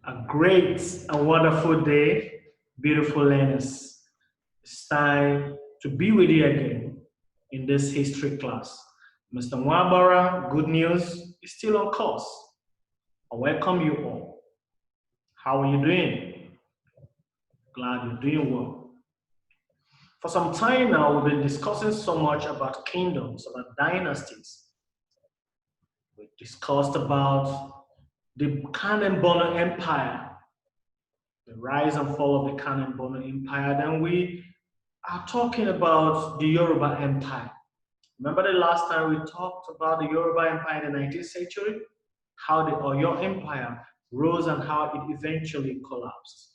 A great and wonderful day, beautiful learners. It's time to be with you again in this history class. Mr. Mwabara, good news, is still on course. I welcome you all. How are you doing? Glad you're doing well. For some time now, we've been discussing so much about kingdoms, about dynasties. We discussed about the Kanem Bono Empire, the rise and fall of the Kanem Bono Empire. Then we are talking about the Yoruba Empire. Remember the last time we talked about the Yoruba Empire in the 19th century? How the Oyo Empire rose and how it eventually collapsed.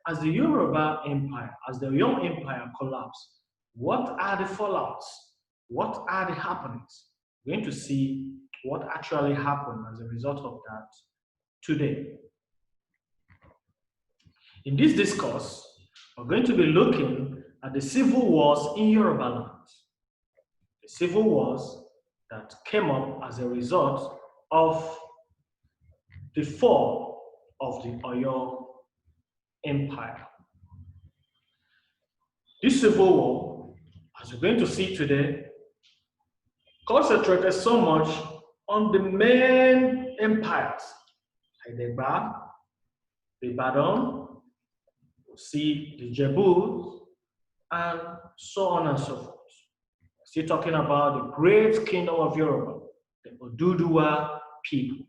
As the Yoruba Empire, as the Oyo Empire collapsed, what are the fallouts? What are the happenings? We're going to see what actually happened as a result of that today. In this discourse, we're going to be looking at the civil wars in Yorubaland. The civil wars that came up as a result of the fall of the Oyo Empire. This civil war, as we're going to see today, concentrated so much on the main empires, like the Ba, the Badon, see the Jebus, and so on and so forth. Still talking about the great kingdom of Yoruba, the Oduduwa people.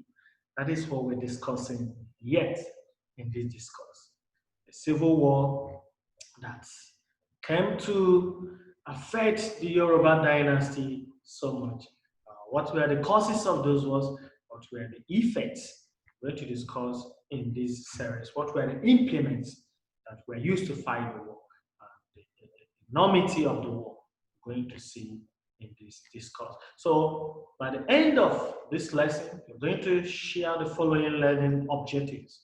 That is what we're discussing yet in this discourse. The civil war that came to affect the Yoruba dynasty so much. What were the causes of those wars? What were the effects? We're going to discuss in this series. What were the implements that were used to fight the war? The enormity of the war. We're going to see in this discourse. So by the end of this lesson, we're going to share the following learning objectives.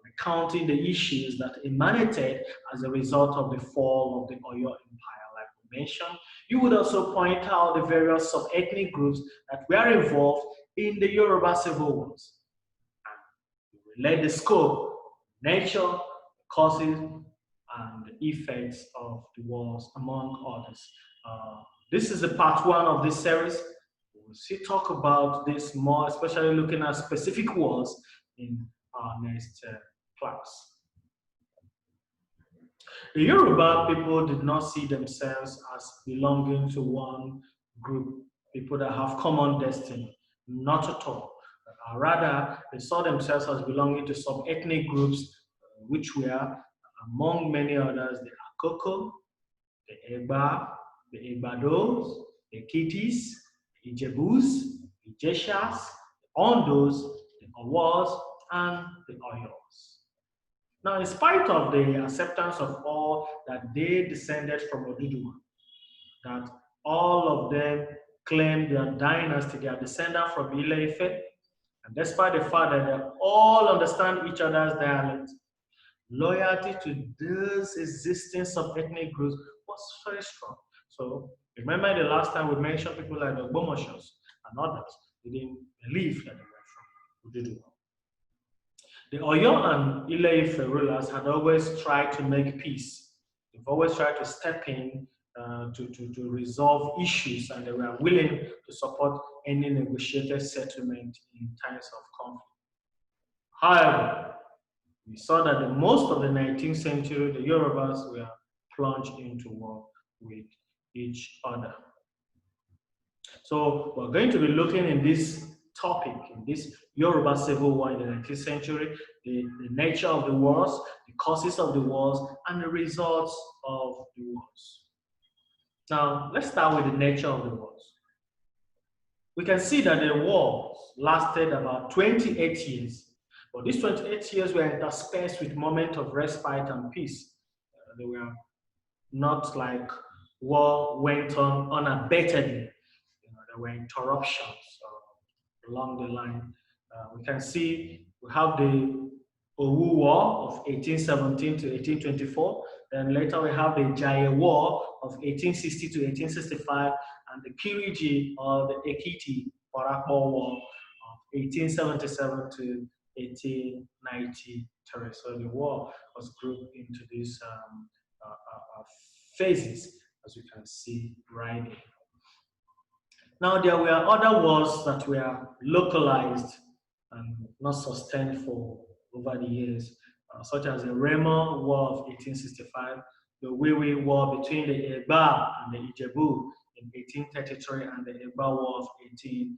Recounting the issues that emanated as a result of the fall of the Oyo Empire, like we mentioned. You would also point out the various sub-ethnic groups that were involved in the Yoruba civil wars. And we relate the scope, nature, the causes, and the effects of the wars, among others. This is the part one of this series. We'll see talk about this more, especially looking at specific wars in our next class. The Yoruba people did not see themselves as belonging to one group, people that have common destiny, not at all. Rather, they saw themselves as belonging to some ethnic groups, which were, among many others, the Akoko, the Egba, the Egbados, the Kitis, the Ijebus, the Jeshas, the Ondos, the Awas, and the Oyos. Now, in spite of the acceptance of all that they descended from Oduduwa, that all of them claim their dynasty, they are descended from Ile-Ife, and despite the fact that they all understand each other's dialect, loyalty to those existing sub-ethnic groups was very strong. So remember the last time we mentioned people like the Ogbomoshoks and others, they didn't believe that they were from Oduduwa. The Oyo and Ile-Ife rulers had always tried to make peace. They've always tried to step in to resolve issues, and they were willing to support any negotiated settlement in times of conflict. However, we saw that in most of the 19th century, the Yorubas were plunged into war with each other. So we're going to be looking in this topic, in this Yoruba civil war in the 19th century, the nature of the wars, the causes of the wars, and the results of the wars. Now, let's start with the nature of the wars. We can see that the wars lasted about 28 years, but these 28 years were interspersed with moments of respite and peace. They were not like war went on unabatedly. There were interruptions along the line. We can see we have the Owu War of 1817 to 1824. Then later we have the Jaye War of 1860 to 1865, and the Kiriji or the Ekiti Orakpo War of 1877 to 1893. So the war was grouped into these phases, as you can see right here. Now, there were other wars that were localized and not sustained for over the years, such as the Remo War of 1865, the Wiwi War between the Egba and the Ijebu in 1833, and the Egba War of 1820.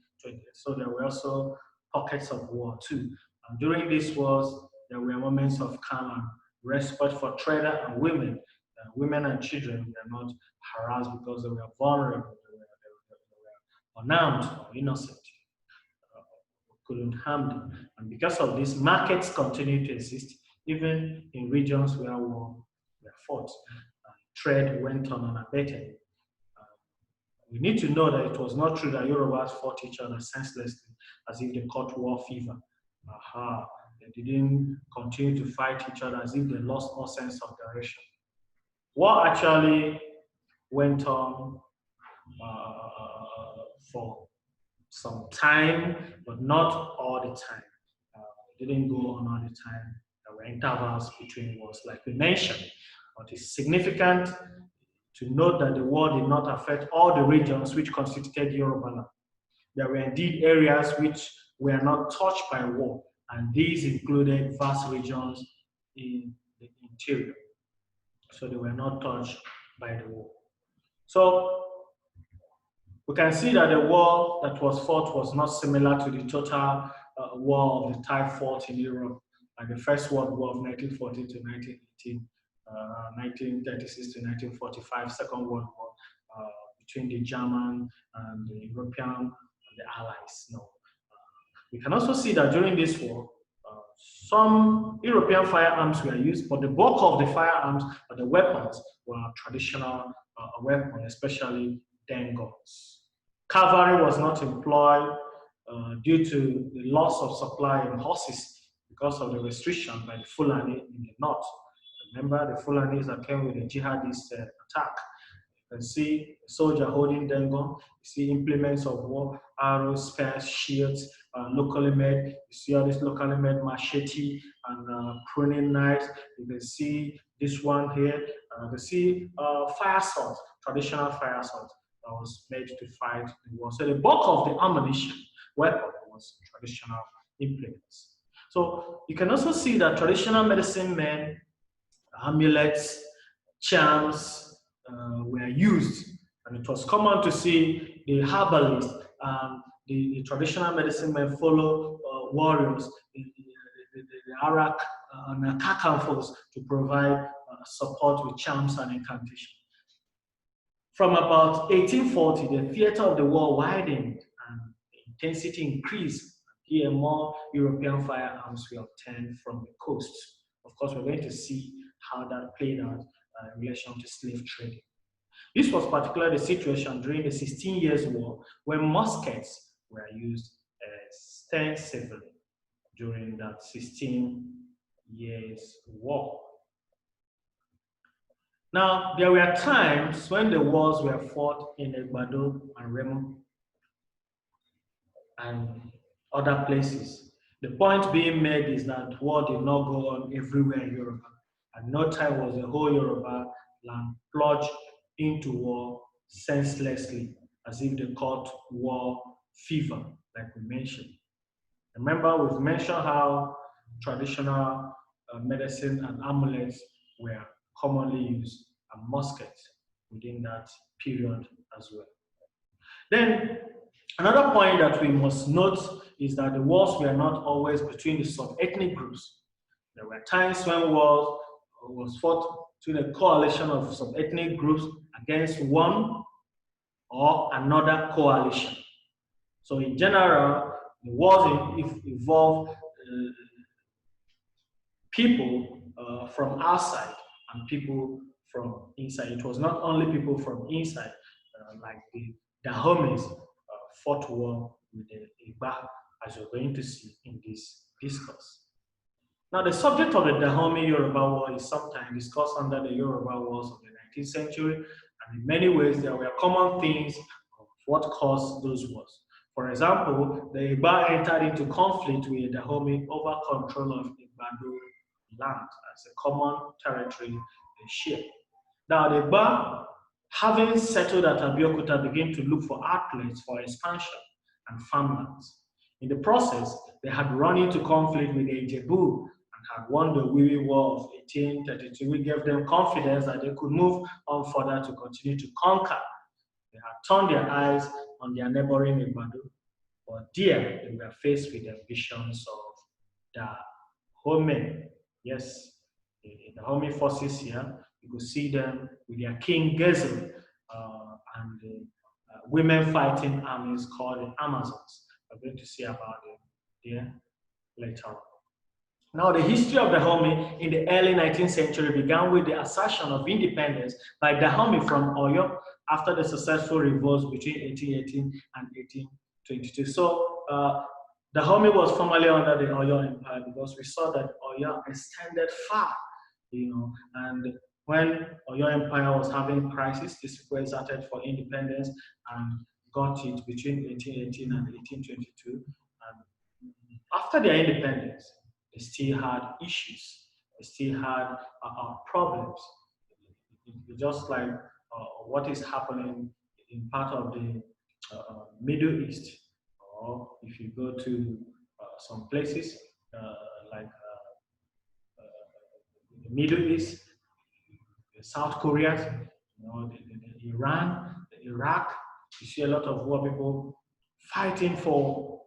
So there were also pockets of war too. And during these wars, there were moments of calm and respect for trader and women. Women and children were not harassed because they were vulnerable, they were unarmed or innocent, couldn't harm them. And because of this, markets continue to exist even in regions where war were fought. Trade went on unabated. We need to know that it was not true that Yorubas fought each other senselessly as if they caught war fever. They didn't continue to fight each other as if they lost all sense of direction. War actually went on for some time, but not all the time. It didn't go on all the time. There were intervals between wars, like we mentioned. But it's significant to note that the war did not affect all the regions which constituted Yorubaland. There were indeed areas which were not touched by war, and these included vast regions in the interior. So they were not touched by the war. So we can see that the war that was fought was not similar to the total war of the type fought in Europe, like the First World War of 1914 to 1918, 1936 to 1945, Second World War between the German and the European and the Allies. No. We can also see that during this war, some European firearms were used, but the bulk of the firearms or the weapons were traditional weapons, especially den guns. Cavalry was not employed due to the loss of supply in horses because of the restriction by the Fulani in the north. Remember the Fulanis that came with the jihadist attack. You can see a soldier holding den gun. You see implements of war, arrows, spears, shields, locally made. You see all this locally made machete and pruning knives. You can see this one here. You can see fire swords, traditional fire swords that was made to fight the war. So the bulk of the ammunition weapon was traditional implements. So you can also see that traditional medicine men, amulets, charms were used, and it was common to see the herbalists and the traditional medicine men follow warriors, the Arak and Kakanfos to provide support with charms and incantations. From about 1840, the theater of the war widened and the intensity increased. Here, more European firearms were obtained from the coast. Of course, we're going to see how that played out in relation to slave trading. This was particularly the situation during the 16 Years' War, when muskets were used extensively during that 16 Years' War. Now, there were times when the wars were fought in Egbado and Remo and other places. The point being made is that war did not go on everywhere in Europe. At no time was the whole Yoruba land plunged into war senselessly, as if they caught war fever, like we mentioned. Remember, we've mentioned how traditional medicine and amulets were commonly used, and muskets within that period as well. Then, another point that we must note is that the wars were not always between the sub-ethnic groups. There were times when wars was fought between a coalition of sub-ethnic groups against one or another coalition. So in general, the wars involved people from outside and people from inside. It was not only people from inside, like the Dahomes fought war with the Igba, as you're going to see in this discourse. Now, the subject of the Dahomey Yoruba War is sometimes discussed under the Yoruba Wars of the 19th century, and in many ways there were common themes of what caused those wars. For example, the Igba entered into conflict with the Dahomey over control of Igbado land as a common territory they share. Now, the Igba, having settled at Abeokuta, began to look for outlets for expansion and farmlands. In the process, they had run into conflict with the Ijebu and had won the Wiri War of 1832, which gave them confidence that they could move on further to continue to conquer. They had turned their eyes on their neighboring Igbado, but there they were faced with the visions of the Home. Yes, the Home forces here, you could see them with their king Gezel and the women fighting armies called the Amazons. We're going to see about them there later on. Now, the history of Dahomey in the early 19th century began with the assertion of independence by Dahomey from Oyo after the successful revolts between 1818 and 1822. So, Dahomey was formerly under the Oyo Empire because we saw that Oyo extended far, and when Oyo Empire was having crisis, these people exerted for independence and got it between 1818 and 1822. And after their independence, they still had issues. They still had problems. Just like what is happening in part of the Middle East, or if you go to some places like the Middle East, the South Korea, the Iran, the Iraq, you see a lot of poor people fighting for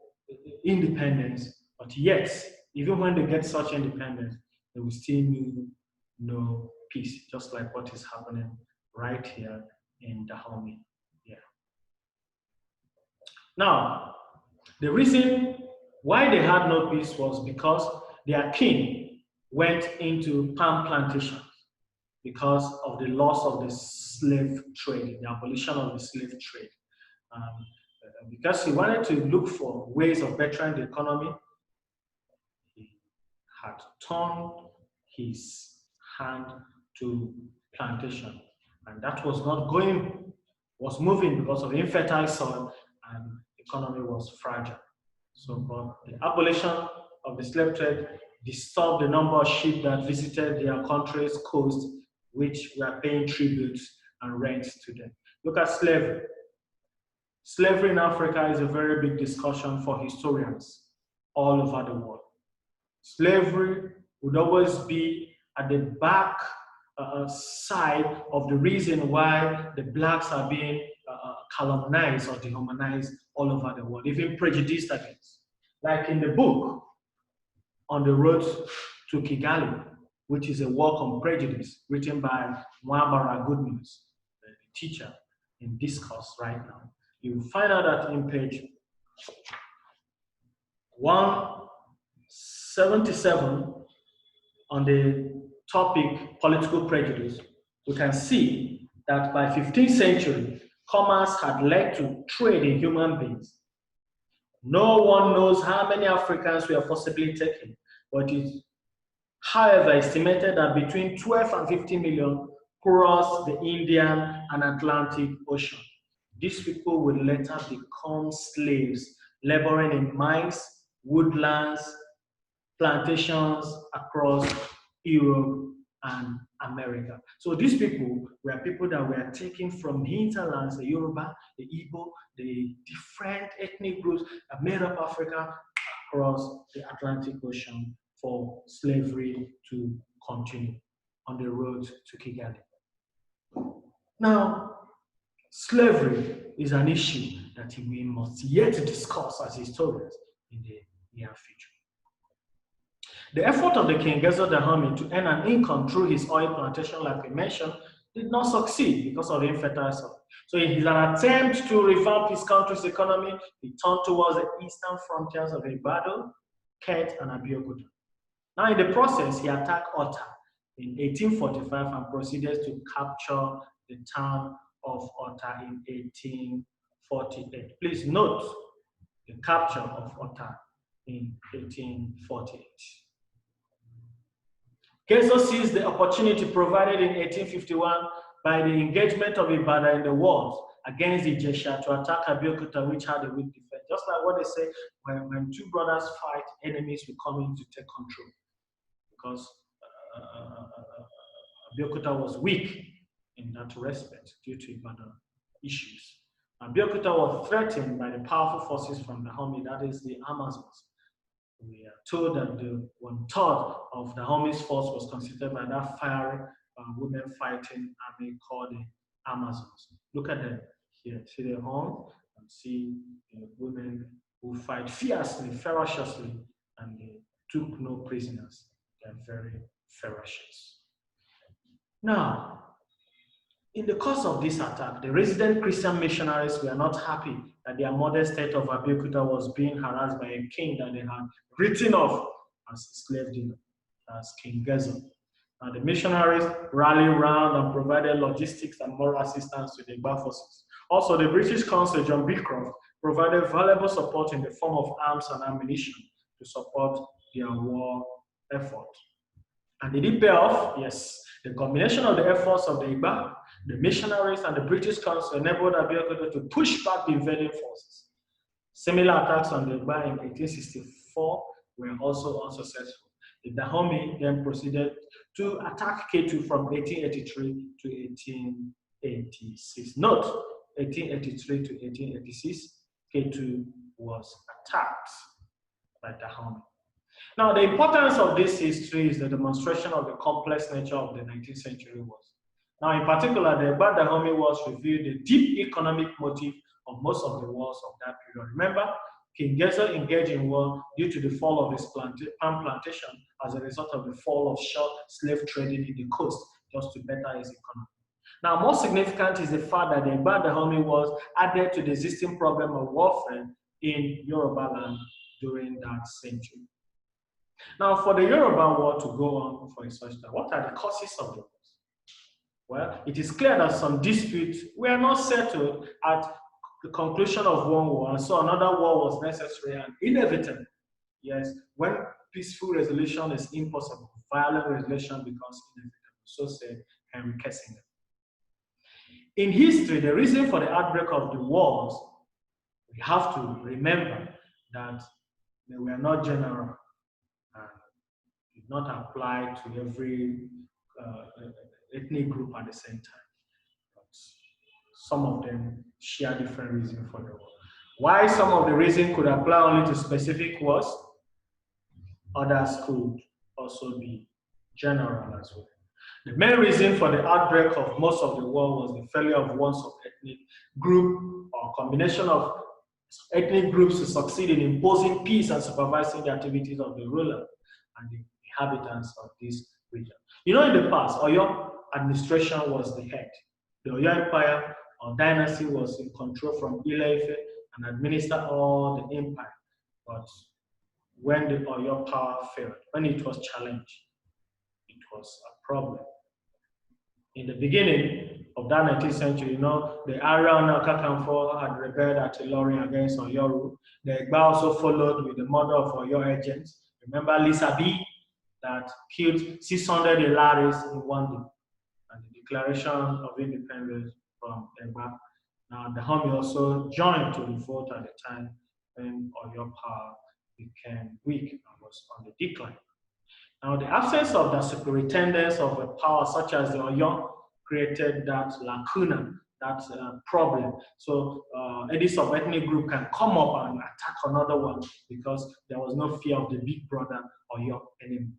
independence, but yet, even when they get such independence, they will still need no peace, just like what is happening right here in Dahomey. Yeah. Now, the reason why they had no peace was because their king went into palm plantations because of the loss of the slave trade, the abolition of the slave trade. Because he wanted to look for ways of bettering the economy, he had turned his hand to plantation. And that was not going, was moving because of infertile soil and the economy was fragile. So, but the abolition of the slave trade disturbed the number of ships that visited their country's coast, which were paying tributes and rents to them. Look at slavery. Slavery in Africa is a very big discussion for historians all over the world. Slavery would always be at the back side of the reason why the blacks are being calumnized or dehumanized all over the world, even prejudiced against. Like in the book, On the Road to Kigali, which is a work on prejudice written by Mwabara Goodnews, the teacher in discourse right now. You will find out that in page 177 on the topic political prejudice, we can see that by 15th century, commerce had led to trade in human beings. No one knows how many Africans were forcibly taken, but it is, however, estimated that between 12 and 50 million crossed the Indian and Atlantic Ocean. These people would later become slaves, laboring in mines, woodlands, plantations across Europe and America. So these people were people that were taken from the hinterlands, the Yoruba, the Igbo, the different ethnic groups that made up Africa across the Atlantic Ocean for slavery to continue on the road to Kigali. Now, slavery is an issue that we must yet discuss as historians in the near future. The effort of the King Gezo Dahomey to earn an income through his oil plantation, like we mentioned, did not succeed because of infertile soil. So in an attempt to revamp his country's economy, he turned towards the eastern frontiers of Ibadan, Ket, and Abeokuta. Now in the process, he attacked Ota in 1845 and proceeded to capture the town of Ota in 1848. Please note the capture of Ota in 1848. Gezo seized the opportunity provided in 1851 by the engagement of Ibadan in the wars against the Ijesha to attack Abeokuta, which had a weak defense. Just like what they say, when two brothers fight, enemies will come in to take control. Because Abeokuta was weak in that respect due to Ibadan issues. Abeokuta was threatened by the powerful forces from the army, that is the Amazons. We are told that the 1/3 of the army's force was considered by that fiery women fighting army called the Amazons. Look at them here. See the horn and see the women who fight fiercely, ferociously, and they took no prisoners. They are very ferocious. Now, in the course of this attack, the resident Christian missionaries were not happy that their modest state of Abeokuta was being harassed by a king that they had written off as a slave dealer, as King Gezo. Now, the missionaries rallied around and provided logistics and moral assistance to the Igba forces. Also, the British consul, John Beecroft, provided valuable support in the form of arms and ammunition to support their war effort. And did it pay off? Yes. The combination of the efforts of the Igba, the missionaries, and the British consul enabled Abeokuta to push back the invading forces. Similar attacks on the Igba in 1864 were also unsuccessful. The Dahomey then proceeded to attack Ketu from 1883 to 1886. Note, 1883 to 1886, Ketu was attacked by Dahomey. Now, the importance of this history is the demonstration of the complex nature of the 19th century wars. Now, in particular, the Igba Dahomey wars revealed the deep economic motive of most of the wars of that period. Remember, King Gezo engaged in war due to the fall of his palm plantation as a result of the fall of short slave trading in the coast, just to better his economy. Now, more significant is the fact that the Igba Dahomey wars added to the existing problem of warfare in Yorubaland during that century. Now, for the Yoruba war to go on for a such time, what are the causes of the wars? Well, it is clear that some disputes were not settled at the conclusion of one war, and so another war was necessary and inevitable. Yes, when peaceful resolution is impossible, violent resolution becomes inevitable. So said Henry Kissinger. In history, the reason for the outbreak of the wars, we have to remember that they were not general and did not apply to every ethnic group at the same time. But some of them share different reasons for the war. Why some of the reasons could apply only to specific wars, others could also be general as well. The main reason for the outbreak of most of the war was the failure of one sub-ethnic group or combination of ethnic groups to succeed in imposing peace and supervising the activities of the ruler and the inhabitants of this region. You know, in the past, Oyo administration was the head. The Oyo Empire or dynasty was in control from Ile-Ife and administered all the empire. But when the Oyo power failed, when it was challenged, it was a problem. In the beginning of that 19th century, you know, the Ariana Kakanfo had rebelled at Ilorin against Oyoru. The Egba also followed with the murder of Oyo agents. Remember Lisa B that killed 600 Ilaris in one day, and the declaration of independence from Egba. Now, the Dahomey also joined to the vote at the time when Oyo power became weak and was on the decline. Now, the absence of the superintendence of a power such as the Oyo created that lacuna, that problem. So any sub-ethnic group can come up and attack another one because there was no fear of the big brother Oyo anymore.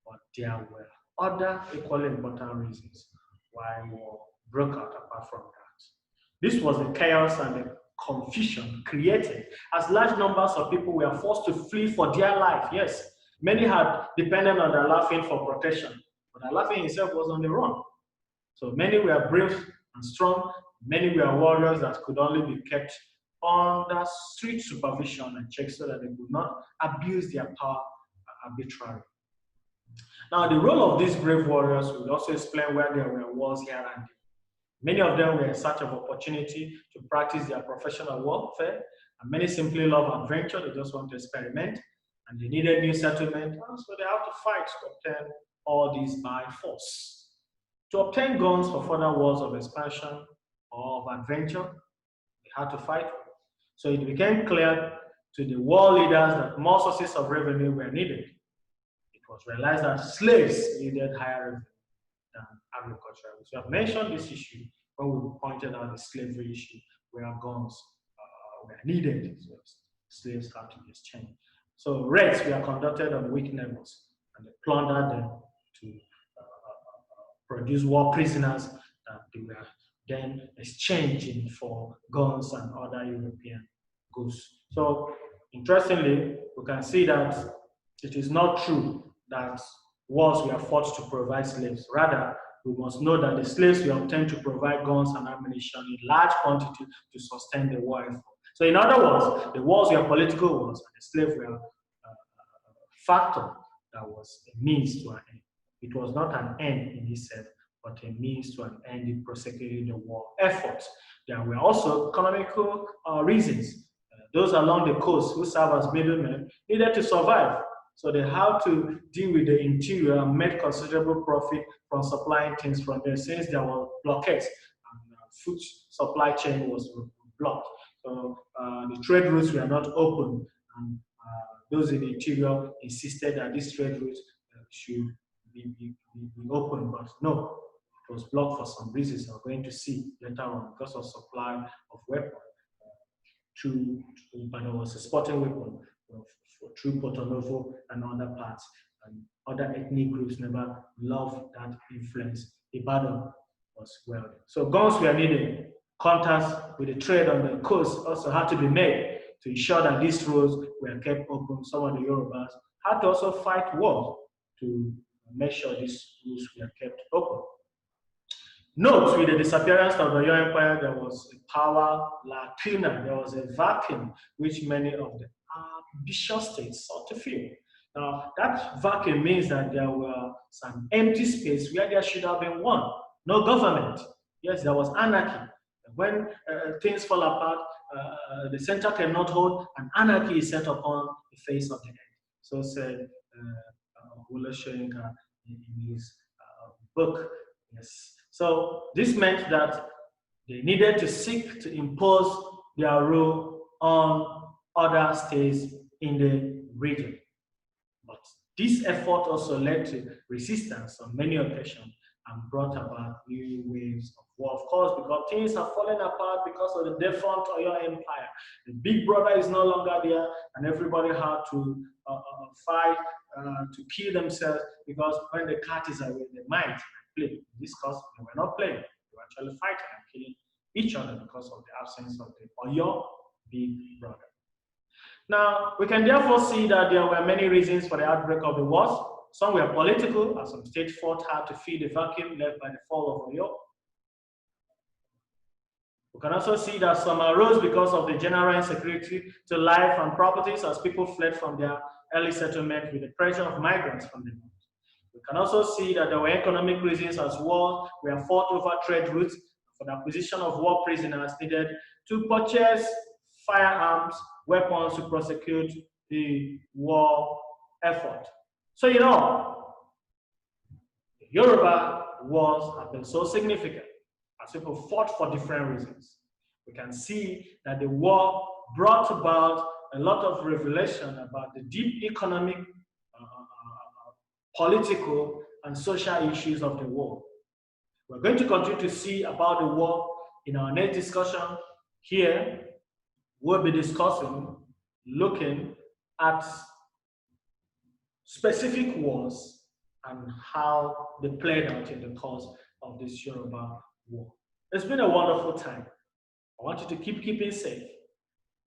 But there were other equally important reasons why war broke out apart from that. This was the chaos and the confusion created as large numbers of people were forced to flee for their life. Yes, many had depended on the Alafin for protection, but Alafin himself was on the run. So many were brave and strong. Many were warriors that could only be kept under strict supervision and check so that they could not abuse their power arbitrarily. Now, the role of these brave warriors would also explain where there were wars here and there. Many of them were in search of opportunity to practice their professional warfare, and many simply love adventure. They just want to experiment, and they needed new settlement, so they have to fight to obtain all these by force. To obtain guns for further wars of expansion or of adventure, they had to fight. So it became clear to the war leaders that more sources of revenue were needed. It was realized that slaves needed higher revenue than agriculture. So I've mentioned this issue when we pointed out the slavery issue, where guns were needed. So slaves had to be exchanged. So raids were conducted on weak neighbors, and they plundered them to produce war prisoners that they were then exchanging for guns and other European goods. So interestingly, we can see that it is not true that wars were fought to provide slaves. Rather, we must know that the slaves were obtained to provide guns and ammunition in large quantity to sustain the war effort. So in other words, the wars were political wars, and the slaves were a factor that was a means to an end. It was not an end in itself, but a means to an end in prosecuting the war effort. There were also economical reasons. Those along the coast who served as middlemen needed to survive. So they had to deal with the interior and made considerable profit from supplying things from there, since there were blockades and food supply chain was blocked. So the trade routes were not open, and those in the interior insisted that this trade route should be open, but no, it was blocked for some reasons we're going to see later on, because of supply of weapons. But there was a sporting weapon through Porto Novo and other parts, and other ethnic groups never loved that influence. Ibadan was wealthy. So guns were needed. Contacts with the trade on the coast also had to be made to ensure that these roads were kept open. Some of the Yorubas had to also fight wars to make sure these roads were kept open. Note, with the disappearance of the Yoruba Empire, there was a power lacuna, there was a vacuum which many of the ambitious states sought to fill. Now, that vacuum means that there were some empty space where there should have been one. No government. Yes, there was anarchy. When things fall apart, the center cannot hold, and anarchy is set upon the face of the earth. So said Wole Soyinka in his book. Yes. So this meant that they needed to seek to impose their rule on other states in the region. But this effort also led to resistance on many occasions and brought about new waves of war. Of course, because things have fallen apart because of the defunct Oyo Empire. The big brother is no longer there, and everybody had to fight to kill themselves, because when the cat is away, they might play. In this case, they were not playing. They were actually fighting and killing each other because of the absence of the Oyo big brother. Now, we can therefore see that there were many reasons for the outbreak of the wars. Some were political, as some states fought hard to fill the vacuum left by the fall of Oyo. We can also see that some arose because of the general insecurity to life and properties, as people fled from their early settlement with the pressure of migrants from the north. We can also see that there were economic reasons, as wars were fought over trade routes for the acquisition of war prisoners needed to purchase firearms, weapons to prosecute the war effort. So, you know, the Yoruba wars have been so significant as people fought for different reasons. We can see that the war brought about a lot of revelation about the deep economic, political, and social issues of the war. We're going to continue to see about the war in our next discussion. Here, we'll be discussing, looking at specific wars and how they played out in the course of this Yoruba war. It's been a wonderful time. I want you to keeping safe.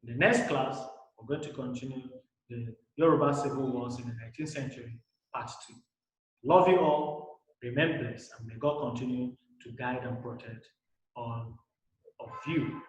In the next class, we're going to continue the Yoruba Civil Wars in the 19th century, part 2. Love you all, remain blessed, and may God continue to guide and protect all of you.